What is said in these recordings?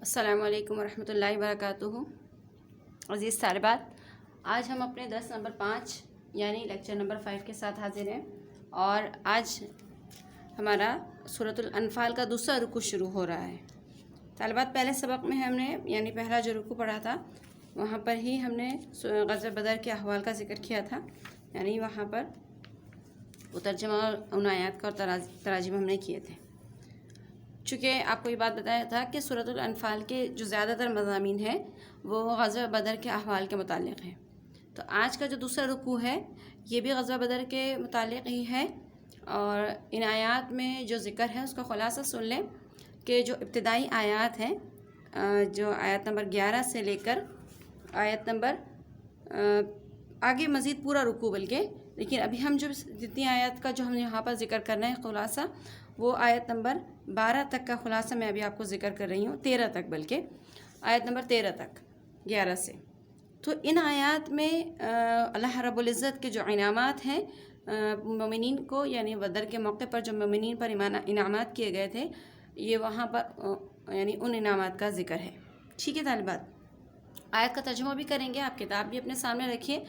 السلام علیکم ورحمۃ اللہ وبرکاتہ۔ عزیز طالبات، آج ہم اپنے درس نمبر 5 یعنی لیکچر نمبر 5 کے ساتھ حاضر ہیں، اور آج ہمارا سورۃ الانفال کا دوسرا رکوع شروع ہو رہا ہے۔ طالبات، پہلے سبق میں ہم نے یعنی پہلا جو رکوع پڑھا تھا وہاں پر ہی ہم نے غزوہ بدر کے احوال کا ذکر کیا تھا، یعنی وہاں پر وہ ترجمہ اور ان آیات کا اور تراجم ہم نے کیے تھے۔ چونکہ آپ کو یہ بات بتایا تھا کہ سورۃ الانفال کے جو زیادہ تر مضامین ہیں وہ غزوہ بدر کے احوال کے متعلق ہیں، تو آج کا جو دوسرا رکوع ہے یہ بھی غزوہ بدر کے متعلق ہی ہے، اور ان آیات میں جو ذکر ہے اس کا خلاصہ سن لیں کہ جو ابتدائی آیات ہیں، جو آیت نمبر 11 سے لے کر آیت نمبر آگے مزید پورا رکوع، بلکہ لیکن ابھی ہم جو جتنی آیات کا جو ہم یہاں پر ذکر کرنا ہے خلاصہ، وہ آیت نمبر 12 تک کا خلاصہ میں ابھی آپ کو ذکر کر رہی ہوں، 13 تک، بلکہ آیت نمبر 13 تک 11 سے۔ تو ان آیات میں اللہ رب العزت کے جو انعامات ہیں مومنین کو، یعنی بدر کے موقع پر جو مومنین پر انعامات کیے گئے تھے، یہ وہاں پر یعنی ان انعامات کا ذکر ہے۔ ٹھیک ہے طالبات، آیت کا ترجمہ بھی کریں گے، آپ کتاب بھی اپنے سامنے رکھیے،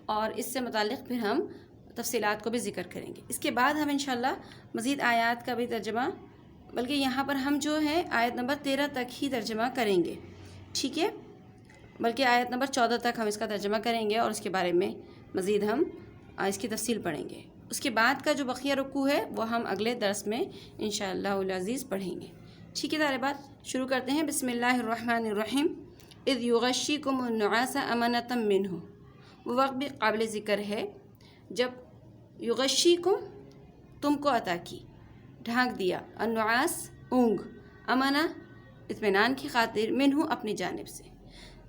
اور اس سے متعلق پھر ہم تفصیلات کو بھی ذکر کریں گے۔ اس کے بعد ہم انشاءاللہ مزید آیات کا بھی ترجمہ، بلکہ یہاں پر ہم جو ہے آیت نمبر 13 تک ہی ترجمہ کریں گے، ٹھیک ہے، بلکہ آیت نمبر 14 تک ہم اس کا ترجمہ کریں گے، اور اس کے بارے میں مزید ہم اس کی تفصیل پڑھیں گے۔ اس کے بعد کا جو بقیہ رکوع ہے وہ ہم اگلے درس میں انشاءاللہ العزیز پڑھیں گے۔ ٹھیک ہے طالبات، شروع کرتے ہیں۔ بسم اللہ الرحمن الرحیم۔ اذ یغشیکم النعاس امنۃ منہ، وہ وقت بھی قابل ذکر ہے جب یغشیکم تم کو عطا کی، ڈھانک دیا، النعاس اونگ، امنہ اطمینان کی خاطر، منہ اپنی جانب سے،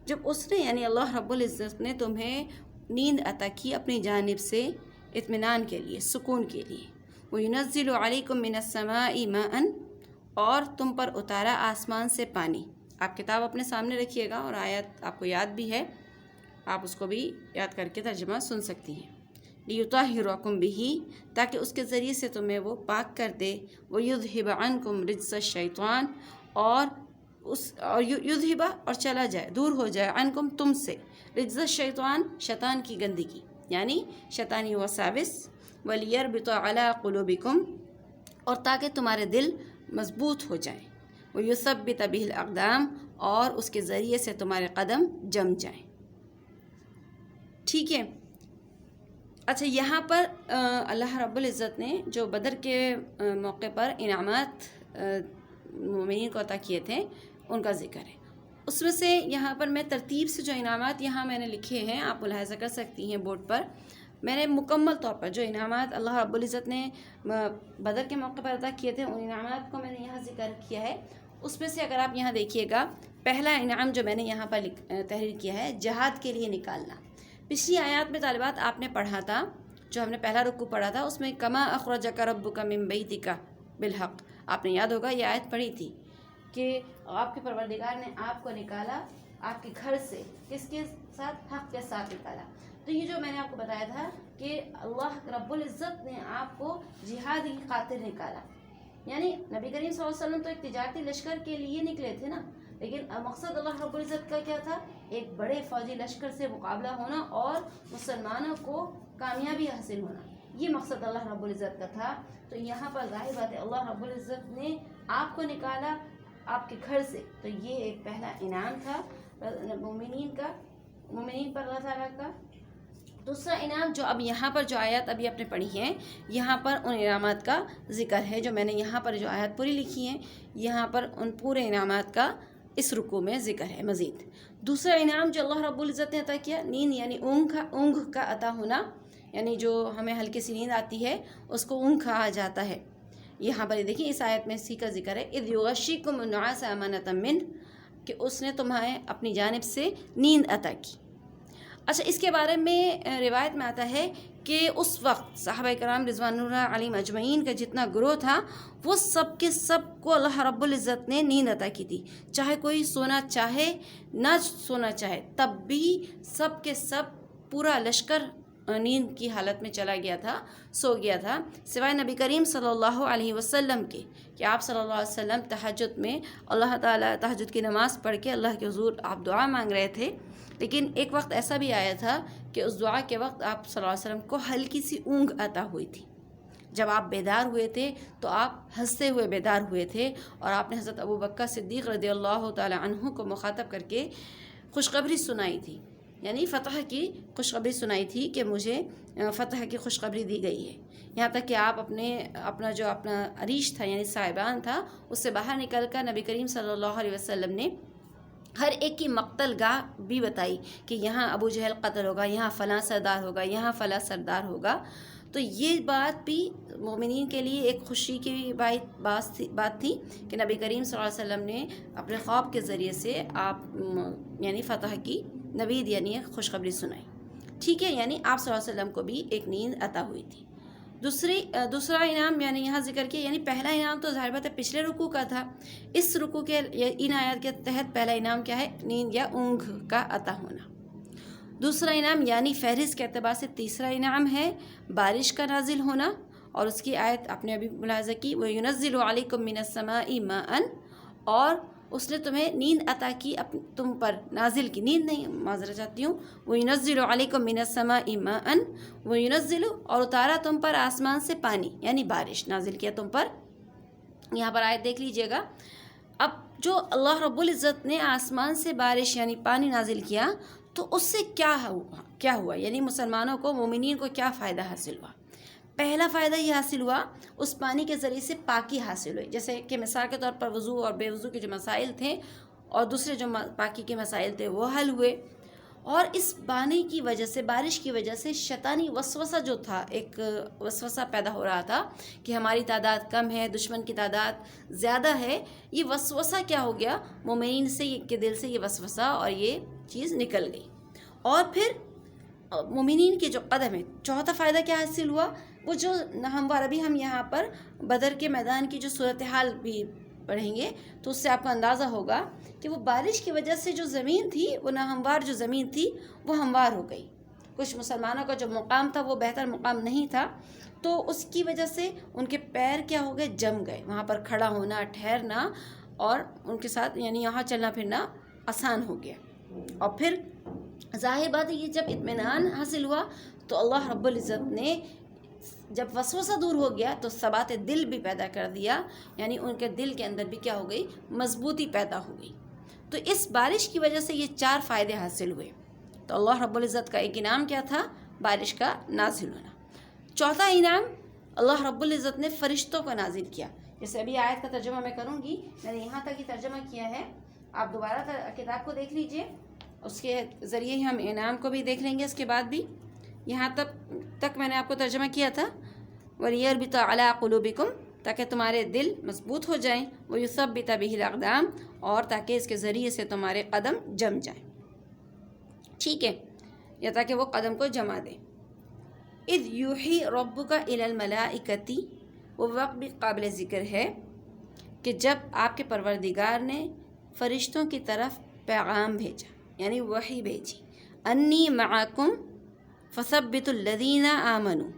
جب اس نے یعنی اللہ رب العزت نے تمہیں نیند عطا کی اپنی جانب سے اطمینان کے لیے، سکون کے لیے۔ وَيُنَزِّلُ عَلَيْكُم مِّنَ السَّمَاءِ مَاءً، اور تم پر اتارا آسمان سے پانی۔ آپ کتاب اپنے سامنے رکھیے گا، اور آیت آپ کو یاد بھی ہے، آپ اس کو بھی یاد کر کے ترجمہ سن سکتی ہیں۔ لِيُطَهِّرَكُم بِهِ، تاکہ اس کے ذریعے سے تمہیں وہ پاک کر دے۔ وَيُذْهِبَ عَنكُم رِجْزَ الشَّيْطَانِ، اور یذہب اور چلا جائے، دور ہو جائے، عنکم تم سے، رجز الشیطان شیطان کی گندگی، یعنی شیطانی وساوس، وَلِيَرْبِطَ عَلَىٰ قُلُوبِكُمْ، اور تاکہ تمہارے دل مضبوط ہو جائیں، وَيُثَبِّتَ بِهِ الْأَقْدَامَ، اور اس کے ذریعے سے تمہارے قدم جم جائیں۔ ٹھیک ہے، اچھا، یہاں پر اللہ رب العزت نے جو بدر کے موقع پر انعامات مومنین کو عطا کیے تھے ان کا ذکر ہے۔ اس میں سے یہاں پر میں ترتیب سے جو انعامات یہاں میں نے لکھے ہیں، آپ ملاحظہ کر سکتی ہیں بورڈ پر، میں نے مکمل طور پر جو انعامات اللہ رب العزت نے بدر کے موقع پر عطا کیے تھے ان انعامات کو میں نے یہاں ذکر کیا ہے۔ اس میں سے اگر آپ یہاں دیکھیے گا، پہلا انعام جو میں نے یہاں پر تحریر کیا ہے، جہاد کے لیے نکالنا۔ پچھلی آیات میں طالبات آپ نے پڑھا تھا، جو ہم نے پہلا رکوع پڑھا تھا، اس میں کما اخرجک ربک من بیتک بالحق، آپ نے یاد ہوگا یہ آیت پڑھی تھی کہ آپ کے پروردگار نے آپ کو نکالا آپ کے گھر سے، کس کے ساتھ؟ حق کے ساتھ نکالا۔ تو یہ جو میں نے آپ کو بتایا تھا کہ اللہ رب العزت نے آپ کو جہاد کی خاطر نکالا، یعنی نبی کریم صلی اللہ علیہ وسلم تو ایک تجارتی لشکر کے لیے نکلے تھے نا، لیکن مقصد اللہ رب العزت کا کیا تھا؟ ایک بڑے فوجی لشکر سے مقابلہ ہونا اور مسلمانوں کو کامیابی حاصل ہونا، یہ مقصد اللہ رب العزت کا تھا۔ تو یہاں پر ظاہر بات ہے اللہ رب العزت نے آپ کو نکالا آپ کے گھر سے، تو یہ ایک پہلا انعام تھا مومنین پر اللہ تعالیٰ کا۔ دوسرا انعام جو اب یہاں پر جو آیات ابھی آپ نے پڑھی ہیں، یہاں پر ان انعامات کا ذکر ہے، جو میں نے یہاں پر جو آیات پوری لکھی ہیں، یہاں پر ان پورے انعامات کا اس رکوع میں ذکر ہے مزید۔ دوسرا انعام جو اللہ رب العزت نے عطا کیا، نیند یعنی اونگ کا عطا ہونا، یعنی جو ہمیں ہلکی سی نیند آتی ہے اس کو اونگ کہا جاتا ہے۔ یہاں پر دیکھیں اس آیت میں اسی کا ذکر ہے، اذ یغشیکم النعاس امنۃ منہ، کہ اس نے تمہیں اپنی جانب سے نیند عطا کی۔ اچھا، اس کے بارے میں روایت میں آتا ہے کہ اس وقت صحابہ کرام رضوان اللہ علیہم اجمعین کا جتنا گروہ تھا، وہ سب کے سب کو اللہ رب العزت نے نیند عطا کی تھی، چاہے کوئی سونا چاہے نہ سونا چاہے، تب بھی سب کے سب پورا لشکر نیند کی حالت میں چلا گیا تھا، سو گیا تھا، سوائے نبی کریم صلی اللہ علیہ وسلم کے، کہ آپ صلی اللہ علیہ وسلم تہجد میں اللہ تعالیٰ تہجد کی نماز پڑھ کے اللہ کے حضور آپ دعا مانگ رہے تھے، لیکن ایک وقت ایسا بھی آیا تھا کہ اس دعا کے وقت آپ صلی اللہ علیہ وسلم کو ہلکی سی اونگ عطا ہوئی تھی۔ جب آپ بیدار ہوئے تھے تو آپ ہنستے ہوئے بیدار ہوئے تھے، اور آپ نے حضرت ابوبکر صدیق رضی اللہ تعالیٰ عنہ کو مخاطب کر کے خوشخبری سنائی تھی، یعنی فتح کی خوشخبری سنائی تھی کہ مجھے فتح کی خوشخبری دی گئی ہے، یہاں تک کہ آپ اپنا جو عریش تھا یعنی صاحبان تھا، اس سے باہر نکل کر نبی کریم صلی اللہ علیہ وسلم نے ہر ایک کی مقتل گاہ بھی بتائی کہ یہاں ابو جہل قتل ہوگا، یہاں فلاں سردار ہوگا، یہاں فلاں سردار ہوگا۔ تو یہ بات بھی مومنین کے لیے ایک خوشی کی بات تھی کہ نبی کریم صلی اللہ علیہ وسلم نے اپنے خواب کے ذریعے سے آپ یعنی فتح کی نوید یعنی خوشخبری سنائی، ٹھیک ہے، یعنی آپ صلی اللہ علیہ وسلم کو بھی ایک نیند عطا ہوئی تھی۔ دوسرا انعام یعنی یہاں ذکر کیا، یعنی پہلا انعام تو ظاہر بات ہے پچھلے رکوع کا تھا، اس رکوع کے ان آیات کے تحت پہلا انعام کیا ہے؟ نیند یا اونگ کا عطا ہونا۔ دوسرا انعام یعنی فہرست کے اعتبار سے تیسرا انعام ہے بارش کا نازل ہونا، اور اس کی آیت آپ نے ابھی ملاحظہ کی، وَيُنَزِّلُ عَلَيْكُم مِّنَ السَّمَاءِ مَاءً، اور اس نے تمہیں نیند عطا کی، تم پر نازل کی، نیند نہیں، معذرت چاہتی ہوں، وَيُنَزِّلُ عَلَيْكُم مِّنَ السَّمَاءِ مَاءً وَيُنَزِّلُ، اور اتارا تم پر آسمان سے پانی، یعنی بارش نازل کیا تم پر۔ یہاں پر آیت دیکھ لیجئے گا، اب جو اللہ رب العزت نے آسمان سے بارش یعنی پانی نازل کیا تو اس سے کیا ہوا، یعنی مسلمانوں کو، مومنین کو کیا فائدہ حاصل ہوا؟ پہلا فائدہ یہ حاصل ہوا، اس پانی کے ذریعے سے پاکی حاصل ہوئی، جیسے کہ مثال کے طور پر وضو اور بے وضو کے جو مسائل تھے اور دوسرے جو پاکی کے مسائل تھے وہ حل ہوئے، اور اس پانی کی وجہ سے، بارش کی وجہ سے شیطانی وسوسہ جو تھا، ایک وسوسہ پیدا ہو رہا تھا کہ ہماری تعداد کم ہے، دشمن کی تعداد زیادہ ہے، یہ وسوسہ کیا ہو گیا؟ مومنین کے دل سے یہ وسوسہ اور یہ چیز نکل گئی، اور پھر مومنین کے جو قدم ہے، چوتھا فائدہ کیا حاصل ہوا؟ وہ جو ہموار، ابھی ہم یہاں پر بدر کے میدان کی جو صورتحال بھی پڑھیں گے تو اس سے آپ کو اندازہ ہوگا کہ وہ بارش کی وجہ سے جو زمین تھی، وہ ناہموار جو زمین تھی وہ ہموار ہو گئی، کچھ مسلمانوں کا جو مقام تھا وہ بہتر مقام نہیں تھا، تو اس کی وجہ سے ان کے پیر کیا ہو گئے؟ جم گئے، وہاں پر کھڑا ہونا، ٹھہرنا اور ان کے ساتھ یعنی یہاں چلنا پھرنا آسان ہو گیا، اور پھر ظاہر بات ہے یہ جب اطمینان حاصل ہوا تو اللہ رب العزت نے جب وسوسہ دور ہو گیا تو ثبات دل بھی پیدا کر دیا، یعنی ان کے دل کے اندر بھی کیا ہو گئی؟ مضبوطی پیدا ہو گئی۔ تو اس بارش کی وجہ سے یہ 4 فائدے حاصل ہوئے، تو اللہ رب العزت کا ایک انعام کیا تھا؟ بارش کا نازل ہونا۔ چوتھا انعام اللہ رب العزت نے فرشتوں کو نازل کیا، جیسے ابھی آیت کا ترجمہ میں کروں گی، میں نے یہاں تک ہی ترجمہ کیا ہے، آپ دوبارہ کتاب کو دیکھ لیجئے، اس کے ذریعے ہی ہم انعام کو بھی دیکھ لیں گے، اس کے بعد بھی یہاں تک میں نے آپ کو ترجمہ کیا تھا، وَلِيَرْبِطَ عَلَىٰ قُلُوبِكُمْ، تاکہ تمہارے دل مضبوط ہو جائیں، وَيُثَبِّتَ بِهِ الْأَقْدَامَ، اور تاکہ اس کے ذریعے سے تمہارے قدم جم جائیں، ٹھیک ہے، یا تاکہ وہ قدم کو جما دیں۔ اِذْ يُوحِي رَبُّكَ إِلَى الْمَلَائِكَةِ، وہ وقت بھی قابل ذکر ہے کہ جب آپ کے پروردگار نے فرشتوں کی طرف پیغام بھیجا، یعنی وحی بھیجی، انی معکم فثبتوا الذین آمنوا،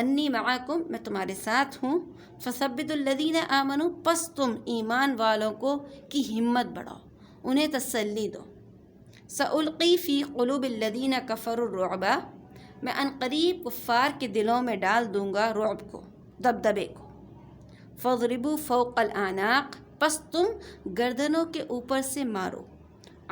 انی معکم، میں تمہارے ساتھ ہوں، فثبتوا الذین آمنوا، پس تم ایمان والوں کو کی ہمت بڑھاؤ، انہیں تسلی دو، سألقی فی قلوب الذین کفروا الرعب، میں عنقریب کفار کے دلوں میں ڈال دوں گا رعب کو، دبدبے کو، فاضربوا فوق الاعناق، پس تم گردنوں کے اوپر سے مارو،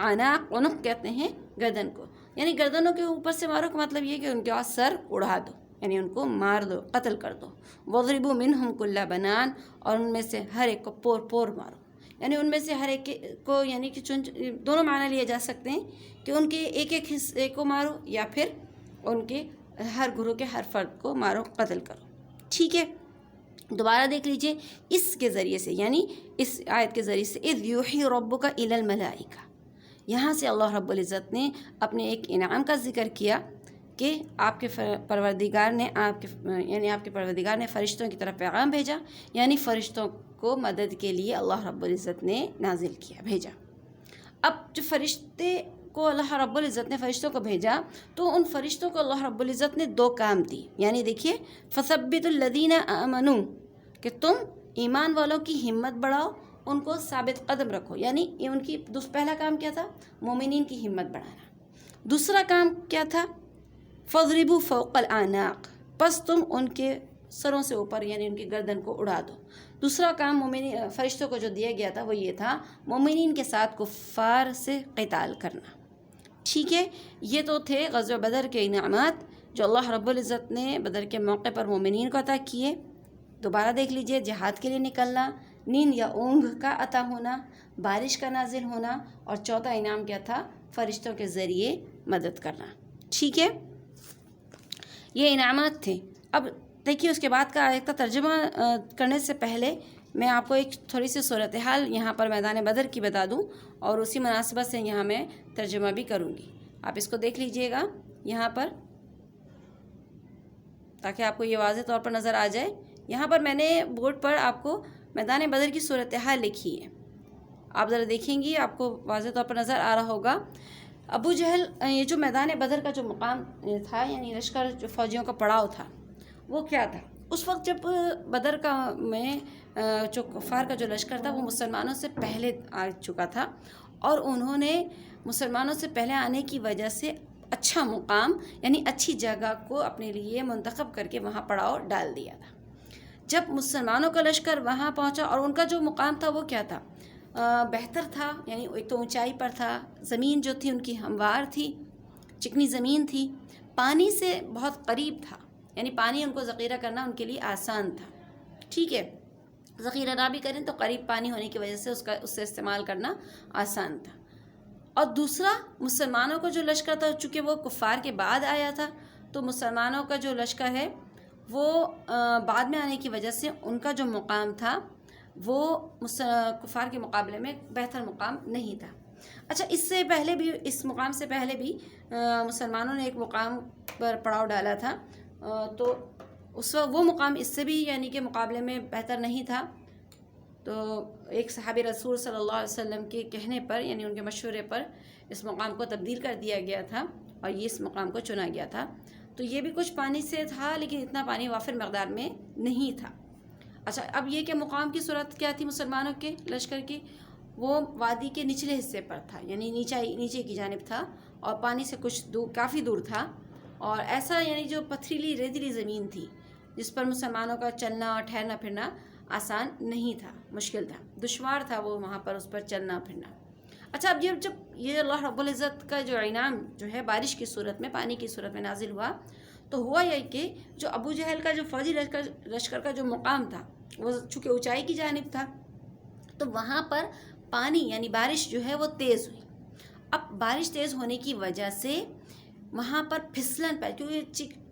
عناق عنق کہتے ہیں گردن کو، یعنی گردنوں کے اوپر سے مارو کا مطلب یہ کہ ان کے سر اڑا دو، یعنی ان کو مار دو، قتل کر دو، وَضْرِبُوا مِنْهُمْ كُلَّ بَنَانٍ، اور ان میں سے ہر ایک کو پور پور مارو، یعنی ان میں سے ہر ایک کو، یعنی کہ دونوں معنی لیے جا سکتے ہیں کہ ان کے ایک ایک حصے کو مارو یا پھر ان کے ہر گروہ کے ہر فرد کو مارو، قتل کرو، ٹھیک ہے۔ دوبارہ دیکھ لیجئے، اس کے ذریعے سے یعنی اس آیت کے ذریعے سے اِذْ يُوحِي رَبُّكَ إِلَى الْمَلَائِكَةِ، یہاں سے اللہ رب العزت نے اپنے ایک انعام کا ذکر کیا کہ آپ کے پروردگار نے آپ کے پروردگار نے فرشتوں کی طرف پیغام بھیجا، یعنی فرشتوں کو مدد کے لیے اللہ رب العزت نے نازل کیا، بھیجا۔ اب جو فرشتے کو اللہ رب العزت نے فرشتوں کو بھیجا تو ان فرشتوں کو اللہ رب العزت نے 2 کام دی. یعنی دیکھیے فثبت الذین آمنوا کہ تم ایمان والوں کی ہمت بڑھاؤ، ان کو ثابت قدم رکھو. یعنی یہ ان کی پہلا کام کیا تھا؟ مومنین کی ہمت بڑھانا. دوسرا کام کیا تھا؟ فضربوا فوق الاعناق، پس تم ان کے سروں سے اوپر یعنی ان کی گردن کو اڑا دو. دوسرا کام مومنین فرشتوں کو جو دیا گیا تھا وہ یہ تھا مومنین کے ساتھ کفار سے قتال کرنا. ٹھیک ہے، یہ تو تھے غزوہ بدر کے انعامات جو اللہ رب العزت نے بدر کے موقع پر مومنین کو عطا کیے. دوبارہ دیکھ لیجئے، جہاد کے لیے نکلنا، نیند یا اونگ کا عطا ہونا، بارش کا نازل ہونا، اور چوتھا انعام کیا تھا؟ فرشتوں کے ذریعے مدد کرنا. ٹھیک ہے، یہ انعامات تھے. اب دیکھیے اس کے بعد کا آیت کا ترجمہ کرنے سے پہلے میں آپ کو ایک تھوڑی سی صورتحال یہاں پر میدان بدر کی بتا دوں، اور اسی مناسبت سے یہاں میں ترجمہ بھی کروں گی. آپ اس کو دیکھ لیجئے گا یہاں پر تاکہ آپ کو یہ واضح طور پر نظر آ جائے. یہاں پر میں نے بورڈ پر آپ کو میدان بدر کی صورتحال لکھی ہے، آپ ذرا دیکھیں گی آپ کو واضح طور پر نظر آ رہا ہوگا. ابو جہل، یہ جو میدان بدر کا جو مقام تھا یعنی لشکر جو فوجیوں کا پڑاؤ تھا وہ کیا تھا؟ اس وقت جب بدر کا میں جو کفار کا جو لشکر تھا وہ مسلمانوں سے پہلے آ چکا تھا، اور انہوں نے مسلمانوں سے پہلے آنے کی وجہ سے اچھا مقام یعنی اچھی جگہ کو اپنے لیے منتخب کر کے وہاں پڑاؤ ڈال دیا تھا. جب مسلمانوں کا لشکر وہاں پہنچا اور ان کا جو مقام تھا وہ کیا تھا؟ بہتر تھا. یعنی ایک تو اونچائی پر تھا، زمین جو تھی ان کی ہموار تھی، چکنی زمین تھی، پانی سے بہت قریب تھا، یعنی پانی ان کو ذخیرہ کرنا ان کے لیے آسان تھا. ٹھیک ہے، ذخیرہ نہ بھی کریں تو قریب پانی ہونے کی وجہ سے اس سے استعمال کرنا آسان تھا. اور دوسرا، مسلمانوں کا جو لشکر تھا چونکہ وہ کفار کے بعد آیا تھا تو مسلمانوں کا جو لشکر ہے وہ بعد میں آنے کی وجہ سے ان کا جو مقام تھا وہ کفار کے مقابلے میں بہتر مقام نہیں تھا. اچھا، اس سے پہلے بھی، اس مقام سے پہلے بھی مسلمانوں نے ایک مقام پر پڑاؤ ڈالا تھا، تو اس وقت وہ مقام اس سے بھی یعنی کہ مقابلے میں بہتر نہیں تھا. تو ایک صحابی رسول صلی اللہ علیہ وسلم کے کہنے پر یعنی ان کے مشورے پر اس مقام کو تبدیل کر دیا گیا تھا اور یہ اس مقام کو چنا گیا تھا. تو یہ بھی کچھ پانی سے تھا لیکن اتنا پانی وافر مقدار میں نہیں تھا. اچھا، اب یہ کہ مقام کی صورت کیا تھی مسلمانوں کے لشکر کی؟ وہ وادی کے نچلے حصے پر تھا، یعنی نیچے کی جانب تھا، اور پانی سے کچھ دور، کافی دور تھا، اور ایسا یعنی جو پتھریلی ریتیلی زمین تھی جس پر مسلمانوں کا چلنا اور ٹھہرنا پھرنا آسان نہیں تھا، مشکل تھا، دشوار تھا وہ وہاں پر اس پر چلنا پھرنا. اچھا، اب جب یہ اللہ رب العزت کا جو انعام جو ہے بارش کی صورت میں، پانی کی صورت میں نازل ہوا تو ہوا یہ کہ جو ابو جہل کا جو فوجی لشکر کا جو مقام تھا وہ چونکہ اونچائی کی جانب تھا تو وہاں پر پانی یعنی بارش جو ہے وہ تیز ہوئی. اب بارش تیز ہونے کی وجہ سے وہاں پر پھسلن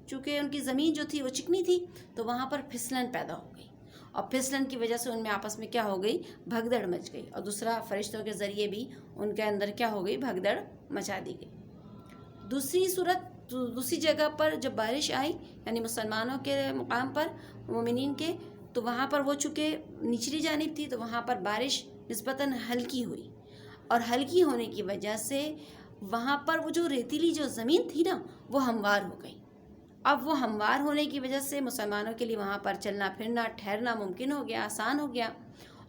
چونکہ ان کی زمین جو تھی وہ چکنی تھی تو وہاں پر پھسلن پیدا ہو گئی، اور پھسلن کی وجہ سے ان میں آپس میں کیا ہو گئی؟ بھگدڑ مچ گئی. اور دوسرا، فرشتوں کے ذریعے بھی ان کے اندر کیا ہو گئی؟ بھگدڑ مچا دی گئی. دوسری جگہ پر جب بارش آئی یعنی مسلمانوں کے مقام پر، مومنین کے، تو وہاں پر وہ چونکہ نچلی جانب تھی تو وہاں پر بارش نسبتاً ہلکی ہوئی، اور ہلکی ہونے کی وجہ سے وہاں پر وہ جو ریتیلی جو زمین تھی نا وہ ہموار ہو گئی. اب وہ ہموار ہونے کی وجہ سے مسلمانوں کے لیے وہاں پر چلنا پھرنا ٹھہرنا ممکن ہو گیا، آسان ہو گیا.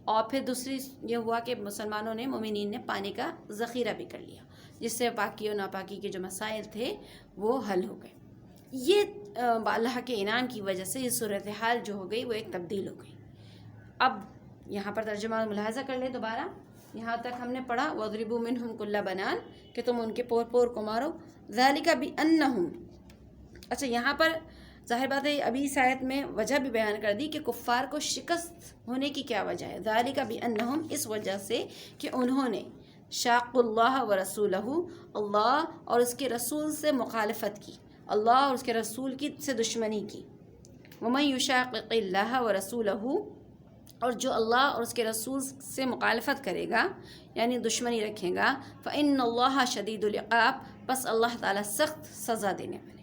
اور پھر دوسری یہ ہوا کہ مسلمانوں نے، مومنین نے پانی کا ذخیرہ بھی کر لیا جس سے پاکی اور ناپاکی کے جو مسائل تھے وہ حل ہو گئے. یہ اللہ کے انعام کی وجہ سے یہ صورتحال جو ہو گئی وہ ایک تبدیل ہو گئی. اب یہاں پر ترجمہ ملاحظہ کر لیں دوبارہ. یہاں تک ہم نے پڑھا وَاضْرِبُوا مِنْهُمْ كُلَّ بَنَانٍ کہ تم ان کے پور کو مارو. ذَلِكَ بِأَنَّهُمْ، اچھا یہاں پر ظاہر بات ہے ابھی اس آیت میں وجہ بھی بیان کر دی کہ کفار کو شکست ہونے کی کیا وجہ ہے. ذَلِكَ بِأَنَّهُمْ، اس وجہ سے کہ انہوں نے شاق اللہ و رسولہ، اللہ اور اس کے رسول سے مخالفت کی، اللہ اور اس کے رسول کی سے دشمنی کی. وَمَن يُشَاقِقِ اللَّهَ وَرَسُولَهُ، اور جو اللہ اور اس کے رسول سے مخالفت کرے گا یعنی دشمنی رکھے گا، فَإِنَّ اللَّهَ شَدِيدُ الْعِقَابِ، بس اللہ تعالیٰ سخت سزا دینے والے.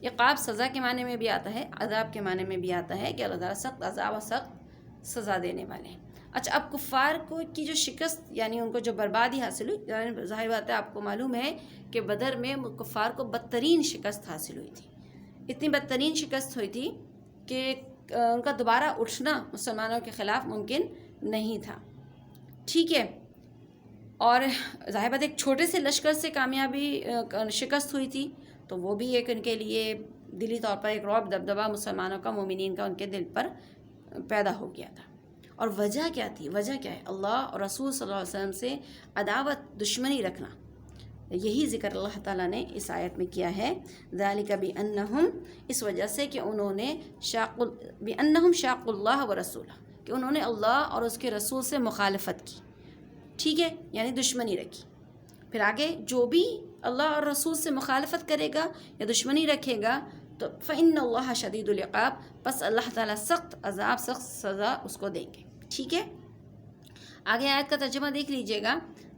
عقاب سزا کے معنی میں بھی آتا ہے، عذاب کے معنی میں بھی آتا ہے کہ اللہ تعالیٰ سخت عذاب اور سخت سزا دینے والے ہیں. اچھا، اب کفار کو کی جو شکست یعنی ان کو جو بربادی حاصل ہوئی، یعنی ظاہر بات ہے آپ کو معلوم ہے کہ بدر میں کفار کو بدترین شکست حاصل ہوئی تھی، اتنی بدترین شکست ہوئی تھی کہ ان کا دوبارہ اٹھنا مسلمانوں کے خلاف ممکن نہیں تھا، ٹھیک ہے۔ اور ظاہر بات ایک چھوٹے سے لشکر سے کامیابی شکست ہوئی تھی، تو وہ بھی ایک ان کے لیے دلی طور پر ایک رعب دبدبہ مسلمانوں کا، مومنین کا ان کے دل پر پیدا ہو گیا تھا۔ اور وجہ کیا تھی؟ وجہ کیا ہے؟ اللہ اور رسول صلی اللہ علیہ وسلم سے عداوت، دشمنی رکھنا، یہی ذکر اللہ تعالیٰ نے اس آیت میں کیا ہے، ذالک بانہم، اس وجہ سے کہ انہوں نے بانہم شاقوا اللہ ورسولہ، کہ انہوں نے اللہ اور اس کے رسول سے مخالفت کی، ٹھیک ہے، یعنی دشمنی رکھی۔ پھر آگے جو بھی اللہ اور رسول سے مخالفت کرے گا یا دشمنی رکھے گا تو فإن اللہ شدید العقاب، بس اللہ تعالیٰ سخت عذاب، سخت سزا اس کو دیں گے، ٹھیک ہے۔ آگے آیت کا ترجمہ دیکھ لیجئے گا،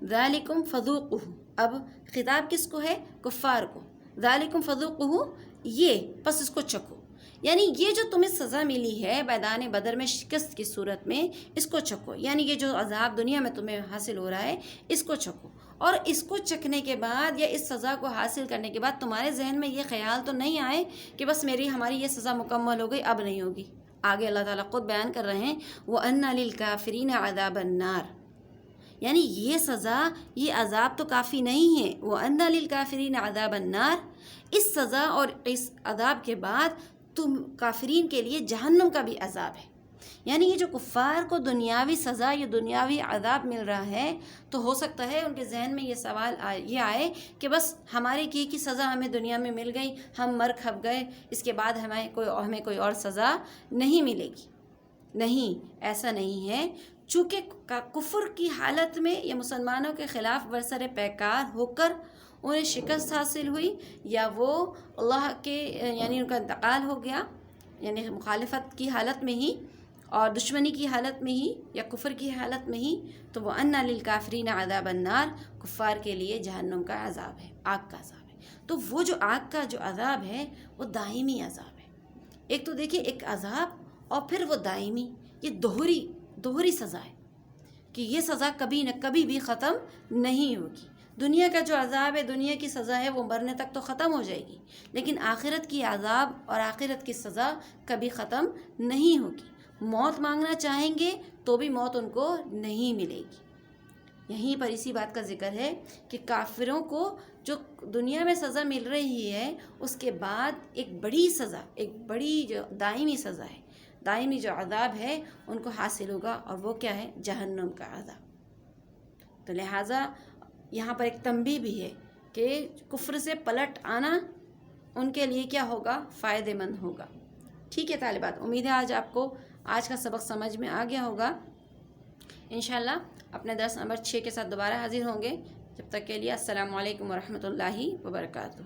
ذالکم فذوقوہ، اب خطاب کس کو ہے؟ کفار کو، ذالکم فذوقوہ، یہ پس اس کو چکھو، یعنی یہ جو تمہیں سزا ملی ہے میدان بدر میں شکست کی صورت میں، اس کو چکھو، یعنی یہ جو عذاب دنیا میں تمہیں حاصل ہو رہا ہے اس کو چکھو، اور اس کو چکھنے کے بعد یا اس سزا کو حاصل کرنے کے بعد تمہارے ذہن میں یہ خیال تو نہیں آئے کہ بس ہماری یہ سزا مکمل ہو گئی، اب نہیں ہوگی۔ آگے اللہ تعالیٰ خود بیان کر رہے ہیں وَأَنَّ لِلْكَافِرِينَ عَذَابَ النَّارِ، یعنی یہ سزا، یہ عذاب تو کافی نہیں ہے، وَأَنَّ لِلْكَافِرِينَ عَذَابَ النَّارِ، اس سزا اور اس عذاب کے بعد تم کافرین کے لیے جہنم کا بھی عذاب ہے، یعنی یہ جو کفار کو دنیاوی سزا یا دنیاوی عذاب مل رہا ہے تو ہو سکتا ہے ان کے ذہن میں یہ سوال یہ آئے کہ بس ہماری کی سزا ہمیں دنیا میں مل گئی، ہم مر کھپ گئے، اس کے بعد ہمیں کوئی اور سزا نہیں ملے گی۔ نہیں، ایسا نہیں ہے، چونکہ کفر کی حالت میں یا مسلمانوں کے خلاف برسر پیکار ہو کر انہیں شکست حاصل ہوئی، یا وہ اللہ کے یعنی ان کا انتقال ہو گیا، یعنی مخالفت کی حالت میں ہی اور دشمنی کی حالت میں ہی یا کفر کی حالت میں ہی، تو وہ وَأَنَّ لِلْكَافِرِينَ عَذَابَ النَّارِ، کفار کے لیے جہنم کا عذاب ہے، آگ کا عذاب ہے۔ تو وہ جو آگ کا جو عذاب ہے وہ دائمی عذاب ہے۔ ایک تو دیکھیں ایک عذاب اور پھر وہ دائمی، یہ دوہری سزا ہے کہ یہ سزا کبھی نہ کبھی بھی ختم نہیں ہوگی۔ دنیا کا جو عذاب ہے، دنیا کی سزا ہے، وہ مرنے تک تو ختم ہو جائے گی، لیکن آخرت کی عذاب اور آخرت کی سزا کبھی ختم نہیں ہوگی۔ موت مانگنا چاہیں گے تو بھی موت ان کو نہیں ملے گی۔ یہیں پر اسی بات کا ذکر ہے کہ کافروں کو جو دنیا میں سزا مل رہی ہے اس کے بعد ایک بڑی سزا، ایک بڑی جو دائمی سزا ہے، دائمی جو عذاب ہے ان کو حاصل ہوگا، اور وہ کیا ہے؟ جہنم کا عذاب۔ تو لہٰذا یہاں پر ایک تنبیہ بھی ہے کہ کفر سے پلٹ آنا ان کے لیے کیا ہوگا؟ فائدہ مند ہوگا، ٹھیک ہے طالبات۔ امید ہے آج آپ کو آج کا سبق سمجھ میں آ گیا ہوگا۔ انشاءاللہ اپنے درس نمبر 6 کے ساتھ دوبارہ حاضر ہوں گے، جب تک کے لیے السلام علیکم ورحمۃ اللہ وبرکاتہ۔